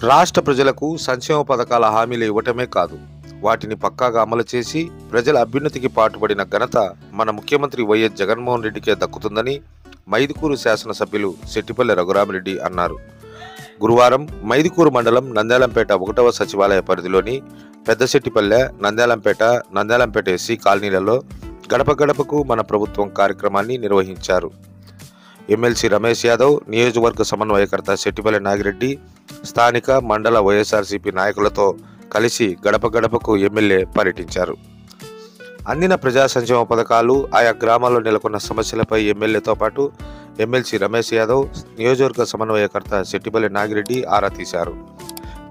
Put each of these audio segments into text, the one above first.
రాష్ట్ర ప్రజలకు సంక్షేమ పథకాల హామీలు ఇవ్వటమే కాదు, వాటిని పక్కాగా అమలు చేసి ప్రజల అభ్యున్నతికి పాటుపడిన ఘనత మన ముఖ్యమంత్రి వైఎస్ జగన్మోహన్ రెడ్డికే దక్కుతుందని మైదుకూరు శాసనసభ్యులు శెట్టిపల్లె రఘురామిరెడ్డి అన్నారు. గురువారం మైదుకూరు మండలం నంద్యాలంపేట 1వ సచివాలయ పరిధిలోని పెద్దశెట్టిపల్లె, నంద్యాలంపేట ఎస్సీ కాలనీలలో గడప గడపకు మన ప్రభుత్వం కార్యక్రమాన్ని నిర్వహించారు. ఎమ్మెల్సీ రమేష్ యాదవ్, నియోజకవర్గ సమన్వయకర్త శెట్టిపల్లె నాగిరెడ్డి, స్థానిక మండల వైఎస్ఆర్సీపీ నాయకులతో కలిసి గడప గడపకు ఎమ్మెల్యే పర్యటించారు. అందిన ప్రజా సంక్షేమ పథకాలు, ఆయా గ్రామాల్లో నెలకొన్న సమస్యలపై ఎమ్మెల్యేతో పాటు ఎమ్మెల్సీ రమేష్ యాదవ్, నియోజకవర్గ సమన్వయకర్త శెట్టిపల్లె నాగిరెడ్డి ఆరా తీశారు.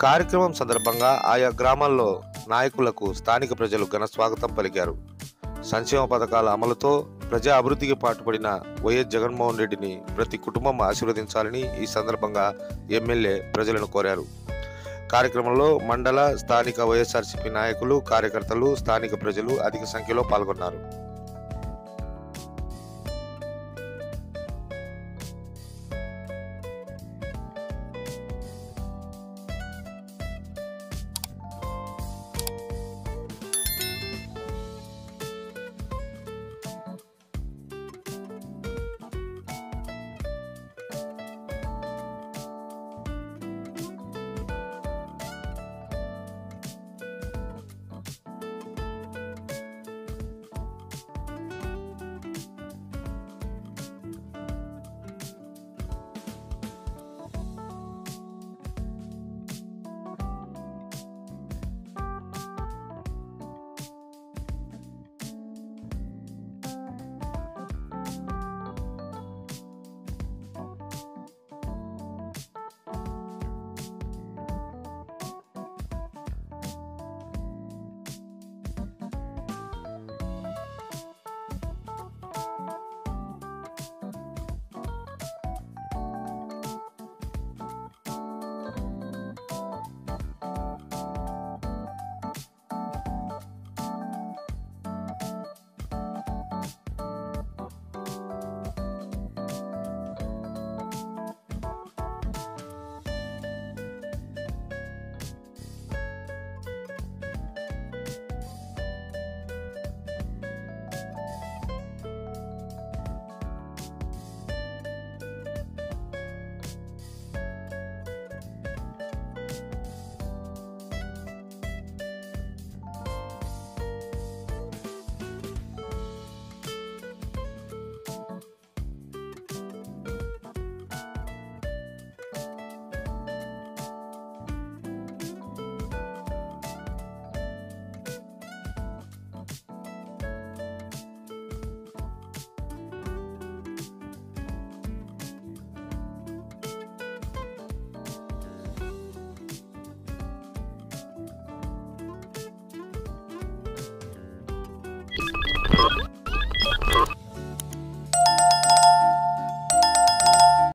కార్యక్రమం సందర్భంగా ఆయా గ్రామాల్లో నాయకులకు స్థానిక ప్రజలు ఘన స్వాగతం పలికారు. సంక్షేమ పథకాల అమలుతో ప్రజా అభివృద్ధికి పాటుపడిన వైఎస్ జగన్మోహన్ రెడ్డిని ప్రతి కుటుంబం ఆశీర్వదించాలని ఈ సందర్భంగా ఎమ్మెల్యే ప్రజలను కోరారు. కార్యక్రమంలో మండల, స్థానిక వైఎస్ఆర్సీపీ నాయకులు, కార్యకర్తలు, స్థానిక ప్రజలు అధిక సంఖ్యలో పాల్గొన్నారు.